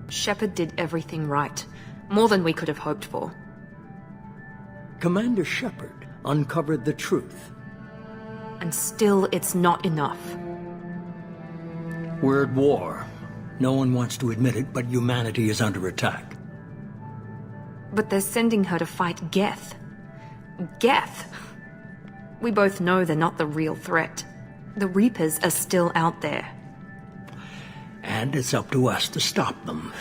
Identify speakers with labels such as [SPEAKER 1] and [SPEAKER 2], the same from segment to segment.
[SPEAKER 1] Shepard did everything right. More than we could have hoped for.
[SPEAKER 2] Commander Shepard uncovered the truth.
[SPEAKER 1] And still, it's not enough.
[SPEAKER 2] We're at war. No one wants to admit it, but humanity is under attack.
[SPEAKER 1] But they're sending her to fight Geth. Geth! We both know they're not the real threat. The Reapers are still out there.
[SPEAKER 2] And it's up to us to stop them.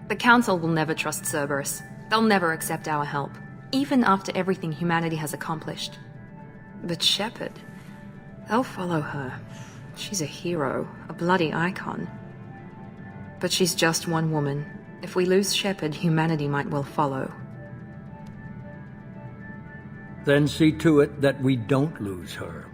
[SPEAKER 1] The Council will never trust Cerberus. They'll never accept our help, even after everything humanity has accomplished. But Shepard, they'll follow her. She's a hero, a bloody icon. But she's just one woman. If we lose Shepard, humanity might well follow.
[SPEAKER 2] Then see to it that we don't lose her.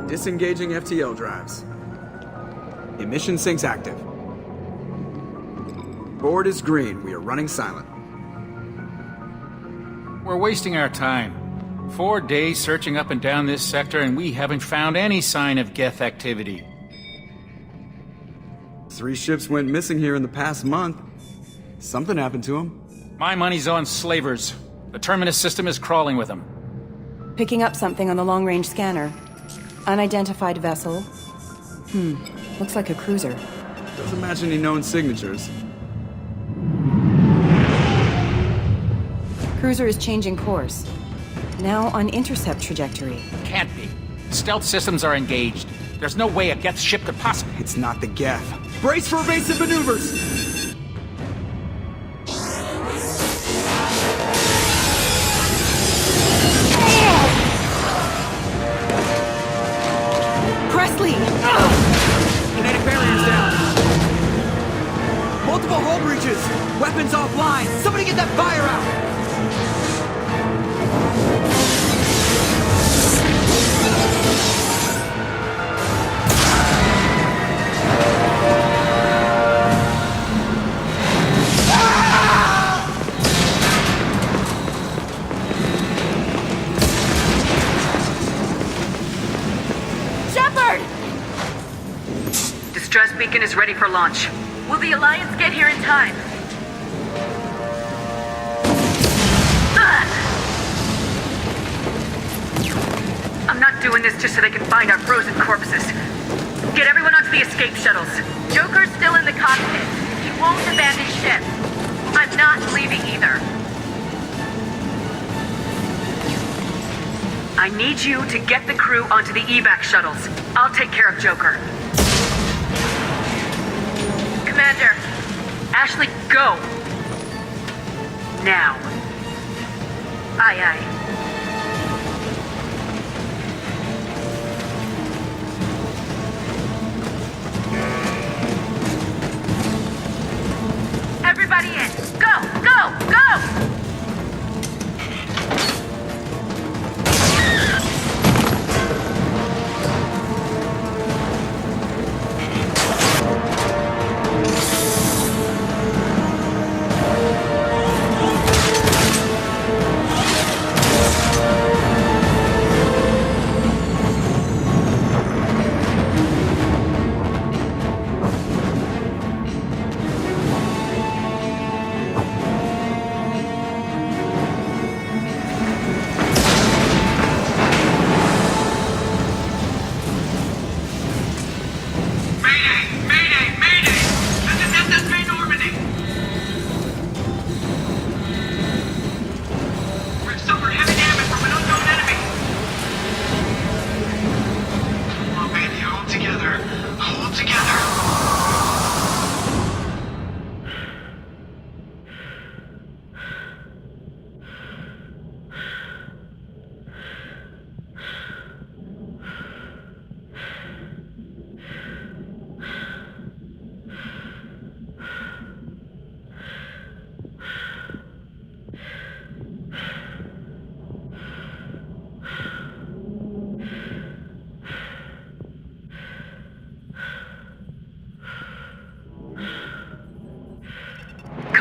[SPEAKER 3] Disengaging FTL drives. Emission sinks active. Board is green. We are running silent.
[SPEAKER 4] We're wasting our time. 4 days searching up and down this sector, and we haven't found any sign of Geth activity.
[SPEAKER 3] 3 ships went missing here in the past month. Something happened to them.
[SPEAKER 4] My money's on slavers. The Terminus system is crawling with them.
[SPEAKER 5] Picking up something on the long-range scanner. Unidentified vessel. Looks like a cruiser.
[SPEAKER 3] Doesn't match any known signatures.
[SPEAKER 5] Cruiser is changing course. Now on intercept trajectory.
[SPEAKER 4] Can't be. Stealth systems are engaged. There's no way a Geth ship could possibly...
[SPEAKER 3] It's not the Geth. Brace for evasive maneuvers!
[SPEAKER 5] Presley!
[SPEAKER 3] Kinetic barriers down. Multiple hull breaches. Weapons offline. Somebody get that fire out.
[SPEAKER 6] Distress beacon is ready for launch. Will the Alliance get here in time? I'm not doing this just so they can find our frozen corpses. Get everyone onto the escape shuttles. Joker's still in the cockpit. He won't abandon ship. I'm not leaving either. I need you to get the crew onto the evac shuttles. I'll take care of Joker. Commander, Ashley, go! Now. Aye, aye. Everybody in! Go! Go! Go!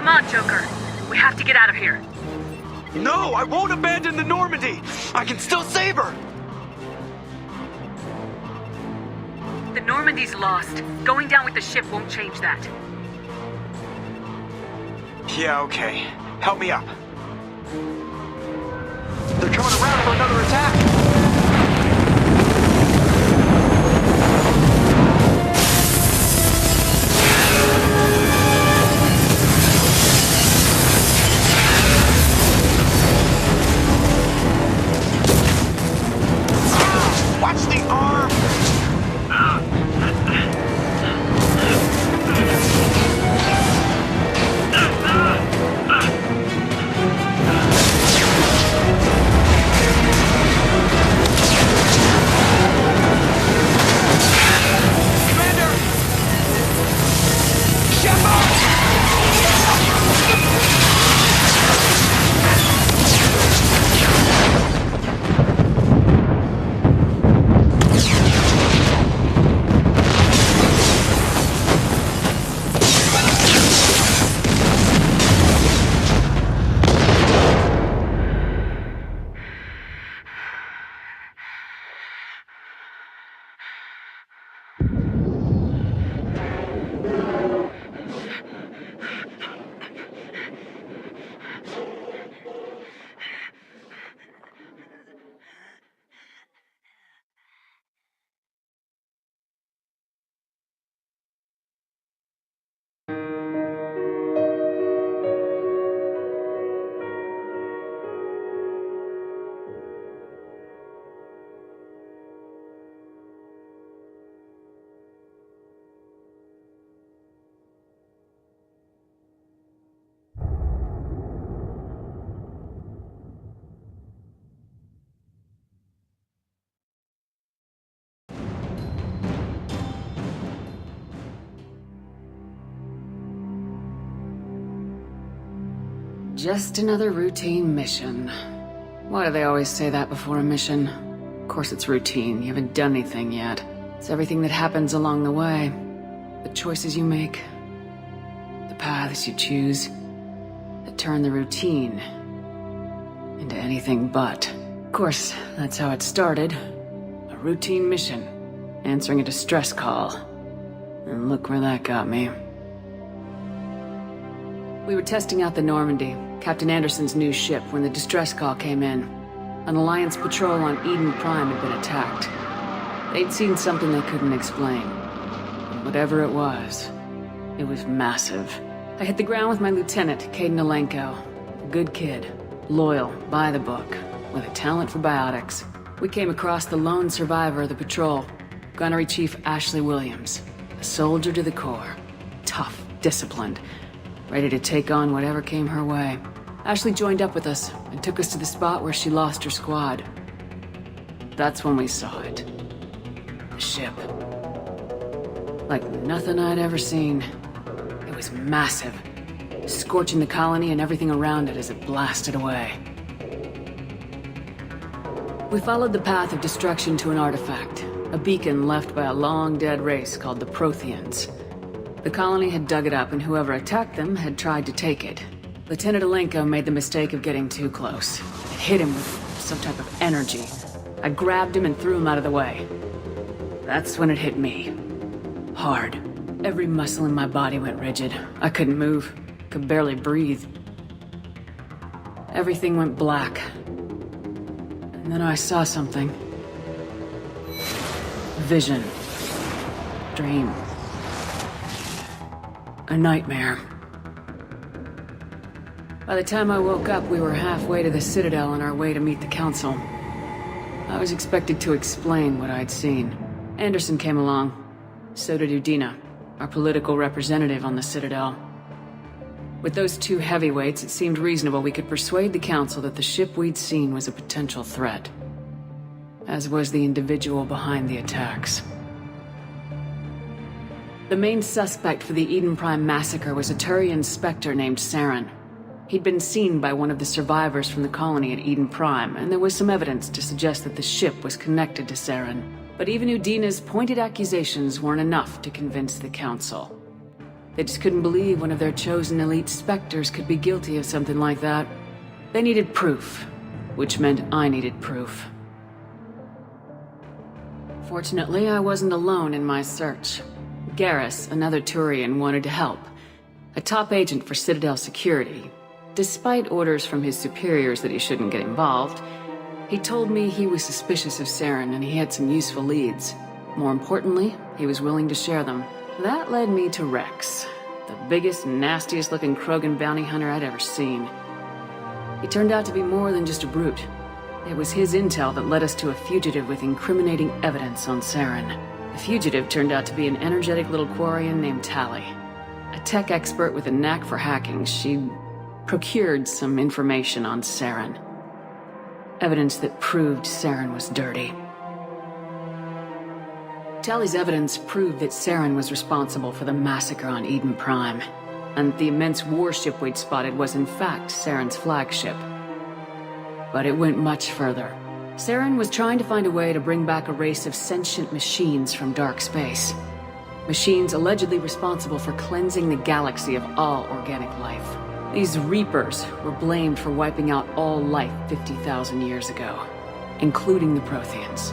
[SPEAKER 6] Come on, Joker. We have to get out of here.
[SPEAKER 3] No, I won't abandon the Normandy! I can still save her!
[SPEAKER 6] The Normandy's lost. Going down with the ship won't change that.
[SPEAKER 3] Yeah, okay. Help me up. They're coming around for another attack! Watch the arm!
[SPEAKER 7] Just another routine mission. Why do they always say that before a mission? Of course it's routine, you haven't done anything yet. It's everything that happens along the way. The choices you make, the paths you choose, that turn the routine into anything but. Of course, that's how it started. A routine mission, answering a distress call. And look where that got me. We were testing out the Normandy, Captain Anderson's new ship, when the distress call came in. An Alliance patrol on Eden Prime had been attacked. They'd seen something they couldn't explain. And whatever it was massive. I hit the ground with my lieutenant, Caden Alenko. A good kid, loyal, by the book, with a talent for biotics. We came across the lone survivor of the patrol, Gunnery Chief Ashley Williams. A soldier to the core. Tough, disciplined, ready to take on whatever came her way. Ashley joined up with us and took us to the spot where she lost her squad. That's when we saw it. The ship. Like nothing I'd ever seen. It was massive, scorching the colony and everything around it as it blasted away. We followed the path of destruction to an artifact, a beacon left by a long-dead race called the Protheans. The colony had dug it up, and whoever attacked them had tried to take it. Lieutenant Alenko made the mistake of getting too close. It hit him with some type of energy. I grabbed him and threw him out of the way. That's when it hit me. Hard. Every muscle in my body went rigid. I couldn't move. Could barely breathe. Everything went black. And then I saw something. Vision. Dream. A nightmare. By the time I woke up, we were halfway to the Citadel on our way to meet the Council. I was expected to explain what I'd seen. Anderson came along. So did Udina, our political representative on the Citadel. With those two heavyweights, it seemed reasonable we could persuade the Council that the ship we'd seen was a potential threat. As was the individual behind the attacks. The main suspect for the Eden Prime massacre was a Turian Spectre named Saren. He'd been seen by one of the survivors from the colony at Eden Prime, and there was some evidence to suggest that the ship was connected to Saren. But even Udina's pointed accusations weren't enough to convince the Council. They just couldn't believe one of their chosen elite Spectres could be guilty of something like that. They needed proof, which meant I needed proof. Fortunately, I wasn't alone in my search. Garrus, another Turian, wanted to help. A top agent for Citadel Security. Despite orders from his superiors that he shouldn't get involved, he told me he was suspicious of Saren and he had some useful leads. More importantly, he was willing to share them. That led me to Rex, the biggest, nastiest-looking Krogan bounty hunter I'd ever seen. He turned out to be more than just a brute. It was his intel that led us to a fugitive with incriminating evidence on Saren. The fugitive turned out to be an energetic little Quarian named Tali. A tech expert with a knack for hacking, she'd procured some information on Saren. Evidence that proved Saren was dirty. Tali's evidence proved that Saren was responsible for the massacre on Eden Prime, and the immense warship we'd spotted was in fact Saren's flagship. But it went much further. Saren was trying to find a way to bring back a race of sentient machines from dark space. Machines allegedly responsible for cleansing the galaxy of all organic life. These Reapers were blamed for wiping out all life 50,000 years ago, including the Protheans,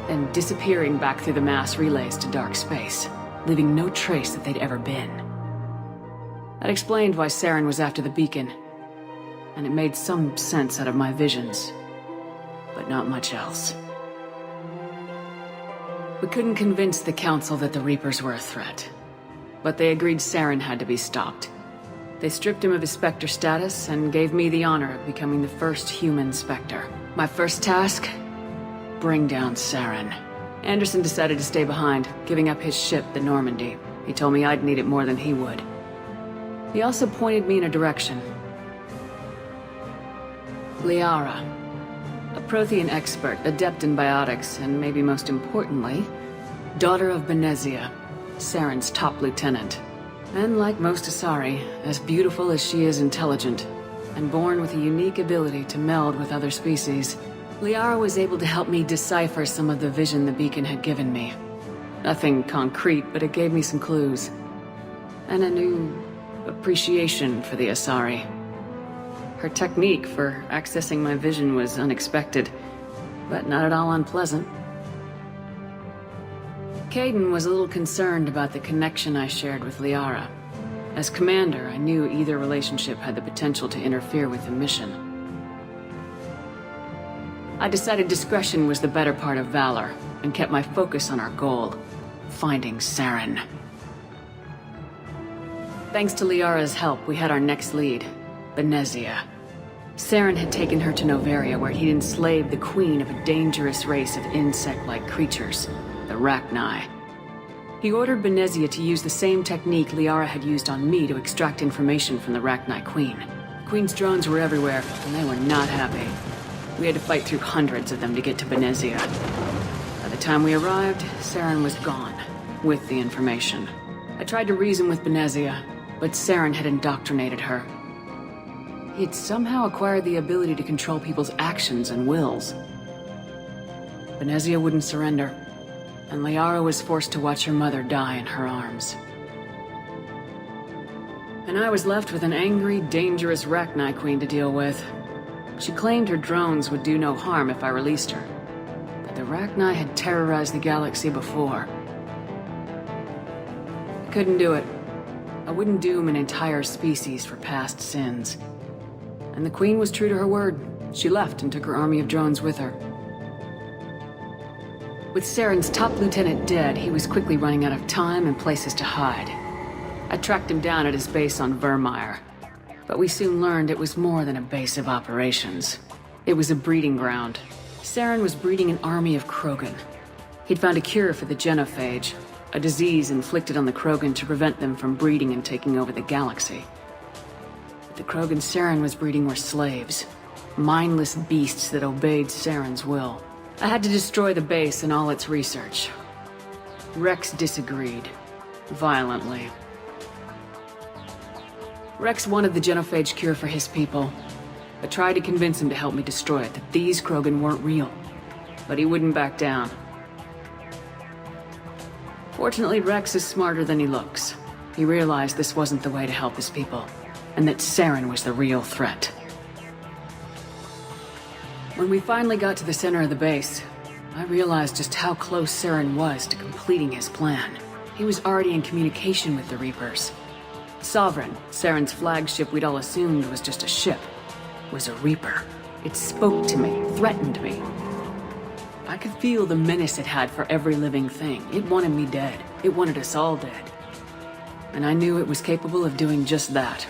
[SPEAKER 7] and disappearing back through the mass relays to dark space, leaving no trace that they'd ever been. That explained why Saren was after the beacon, and it made some sense out of my visions, but not much else. We couldn't convince the Council that the Reapers were a threat, but they agreed Saren had to be stopped. They stripped him of his Spectre status and gave me the honor of becoming the first human Spectre. My first task? Bring down Saren. Anderson decided to stay behind, giving up his ship, the Normandy. He told me I'd need it more than he would. He also pointed me in a direction. Liara. A Prothean expert, adept in biotics, and maybe most importantly, daughter of Benezia, Saren's top lieutenant. And like most Asari, as beautiful as she is intelligent, and born with a unique ability to meld with other species, Liara was able to help me decipher some of the vision the beacon had given me. Nothing concrete, but it gave me some clues. And a new appreciation for the Asari. Her technique for accessing my vision was unexpected, but not at all unpleasant. Kaidan was a little concerned about the connection I shared with Liara. As commander, I knew either relationship had the potential to interfere with the mission. I decided discretion was the better part of valor, and kept my focus on our goal, finding Saren. Thanks to Liara's help, we had our next lead, Benezia. Saren had taken her to Noveria, where he'd enslaved the queen of a dangerous race of insect-like creatures, the Rachni. He ordered Benezia to use the same technique Liara had used on me to extract information from the Rachni queen. The queen's drones were everywhere, and they were not happy. We had to fight through hundreds of them to get to Benezia. By the time we arrived, Saren was gone, with the information. I tried to reason with Benezia, but Saren had indoctrinated her. He had somehow acquired the ability to control people's actions and wills. Benezia wouldn't surrender, and Liara was forced to watch her mother die in her arms. And I was left with an angry, dangerous Rachni queen to deal with. She claimed her drones would do no harm if I released her, but the Rachni had terrorized the galaxy before. I couldn't do it. I wouldn't doom an entire species for past sins. And the Queen was true to her word. She left and took her army of drones with her. With Saren's top lieutenant dead, he was quickly running out of time and places to hide. I tracked him down at his base on Vermeer, but we soon learned it was more than a base of operations. It was a breeding ground. Saren was breeding an army of Krogan. He'd found a cure for the genophage, a disease inflicted on the Krogan to prevent them from breeding and taking over the galaxy. But the Krogan Saren was breeding were slaves, mindless beasts that obeyed Saren's will. I had to destroy the base and all its research. Rex disagreed, violently. Rex wanted the genophage cure for his people. I tried to convince him to help me destroy it, that these Krogan weren't real. But he wouldn't back down. Fortunately, Rex is smarter than he looks. He realized this wasn't the way to help his people, and that Saren was the real threat. When we finally got to the center of the base, I realized just how close Saren was to completing his plan. He was already in communication with the Reapers. Sovereign, Saren's flagship we'd all assumed was just a ship, was a Reaper. It spoke to me, threatened me. I could feel the menace it had for every living thing. It wanted me dead. It wanted us all dead. And I knew it was capable of doing just that.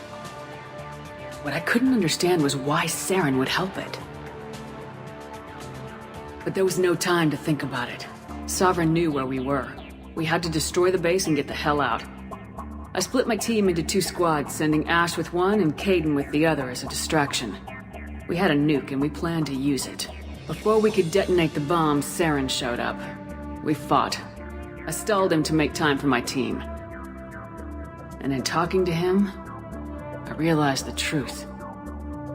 [SPEAKER 7] What I couldn't understand was why Saren would help it. But there was no time to think about it. Sovereign knew where we were. We had to destroy the base and get the hell out. I split my team into 2 squads, sending Ash with one and Kaidan with the other as a distraction. We had a nuke and we planned to use it. Before we could detonate the bomb, Saren showed up. We fought. I stalled him to make time for my team. And in talking to him, I realized the truth.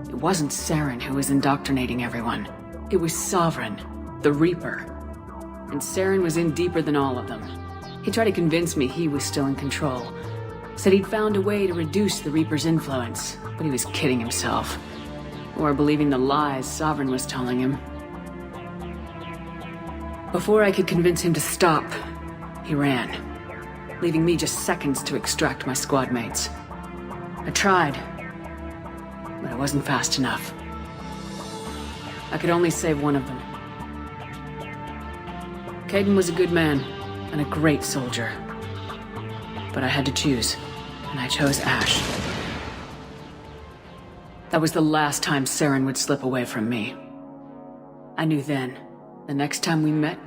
[SPEAKER 7] It wasn't Saren who was indoctrinating everyone. It was Sovereign, the Reaper. And Saren was in deeper than all of them. He tried to convince me he was still in control. Said he'd found a way to reduce the Reaper's influence, but he was kidding himself. Or believing the lies Sovereign was telling him. Before I could convince him to stop, he ran, leaving me just seconds to extract my squad mates. I tried, but I wasn't fast enough. I could only save one of them. Kaidan was a good man, and a great soldier. But I had to choose, and I chose Ash. That was the last time Saren would slip away from me. I knew then, the next time we met,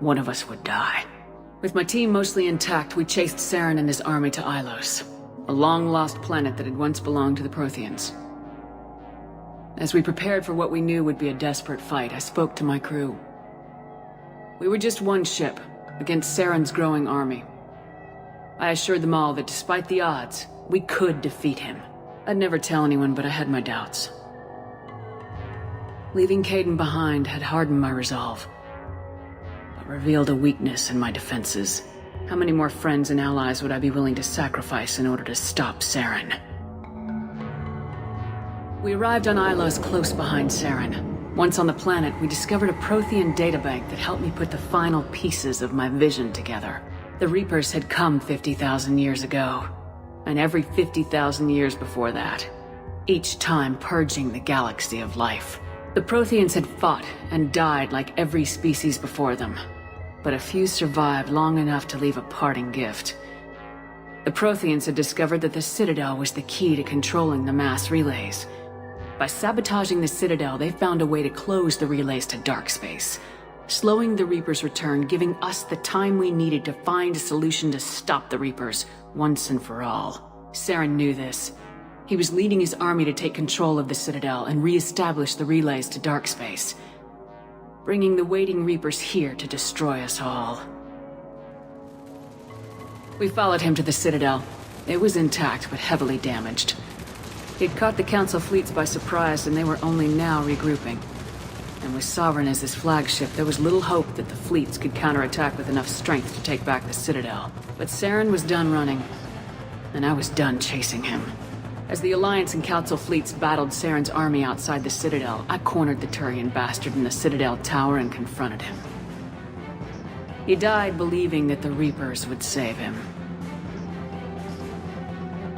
[SPEAKER 7] one of us would die. With my team mostly intact, we chased Saren and his army to Ilos, a long-lost planet that had once belonged to the Protheans. As we prepared for what we knew would be a desperate fight, I spoke to my crew. We were just one ship, against Saren's growing army. I assured them all that despite the odds, we could defeat him. I'd never tell anyone, but I had my doubts. Leaving Kaidan behind had hardened my resolve, but revealed a weakness in my defenses. How many more friends and allies would I be willing to sacrifice in order to stop Saren? We arrived on Ilos close behind Saren. Once on the planet, we discovered a Prothean databank that helped me put the final pieces of my vision together. The Reapers had come 50,000 years ago, and every 50,000 years before that, each time purging the galaxy of life. The Protheans had fought and died like every species before them, but a few survived long enough to leave a parting gift. The Protheans had discovered that the Citadel was the key to controlling the mass relays. By sabotaging the Citadel, they found a way to close the relays to dark space, slowing the Reapers' return, giving us the time we needed to find a solution to stop the Reapers once and for all. Saren knew this. He was leading his army to take control of the Citadel and re-establish the relays to dark space, bringing the waiting Reapers here to destroy us all. We followed him to the Citadel. It was intact, but heavily damaged. He'd caught the Council fleets by surprise, and they were only now regrouping. And with Sovereign as his flagship, there was little hope that the fleets could counterattack with enough strength to take back the Citadel. But Saren was done running, and I was done chasing him. As the Alliance and Council fleets battled Saren's army outside the Citadel, I cornered the Turian bastard in the Citadel tower and confronted him. He died believing that the Reapers would save him.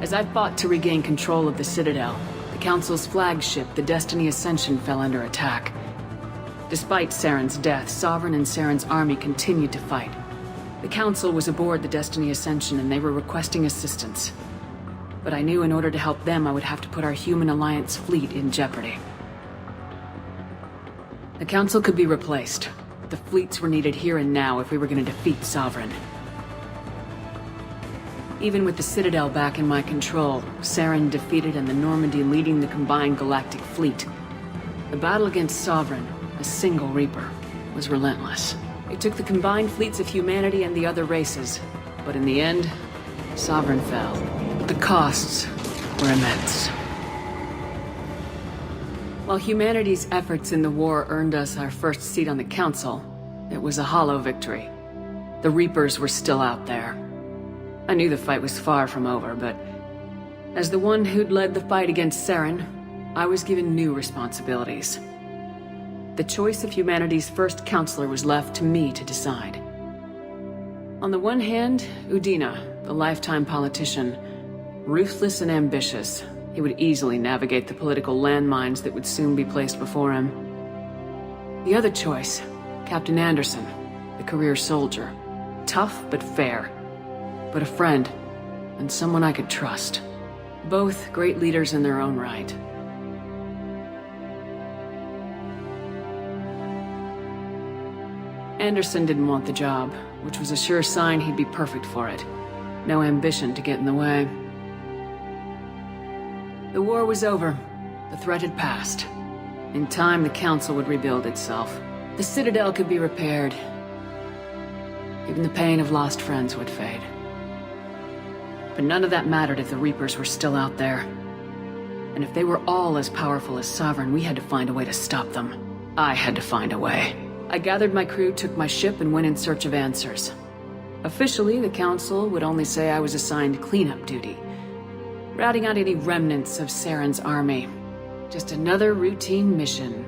[SPEAKER 7] As I fought to regain control of the Citadel, the Council's flagship, the Destiny Ascension, fell under attack. Despite Saren's death, Sovereign and Saren's army continued to fight. The Council was aboard the Destiny Ascension and they were requesting assistance. But I knew in order to help them, I would have to put our Human Alliance fleet in jeopardy. The Council could be replaced. The fleets were needed here and now if we were going to defeat Sovereign. Even with the Citadel back in my control, Saren defeated and the Normandy leading the combined galactic fleet, the battle against Sovereign, a single Reaper, was relentless. It took the combined fleets of humanity and the other races, but in the end, Sovereign fell. The costs were immense. While humanity's efforts in the war earned us our first seat on the Council, it was a hollow victory. The Reapers were still out there. I knew the fight was far from over, but as the one who'd led the fight against Saren, I was given new responsibilities. The choice of humanity's first counselor was left to me to decide. On the one hand, Udina, the lifetime politician, ruthless and ambitious. He would easily navigate the political landmines that would soon be placed before him. The other choice, Captain Anderson, the career soldier. Tough but fair. But a friend, and someone I could trust. Both great leaders in their own right. Anderson didn't want the job, which was a sure sign he'd be perfect for it. No ambition to get in the way. The war was over. The threat had passed. In time, the Council would rebuild itself. The Citadel could be repaired. Even the pain of lost friends would fade. But none of that mattered if the Reapers were still out there. And if they were all as powerful as Sovereign, we had to find a way to stop them. I had to find a way. I gathered my crew, took my ship, and went in search of answers. Officially, the Council would only say I was assigned cleanup duty, routing out any remnants of Saren's army. Just another routine mission.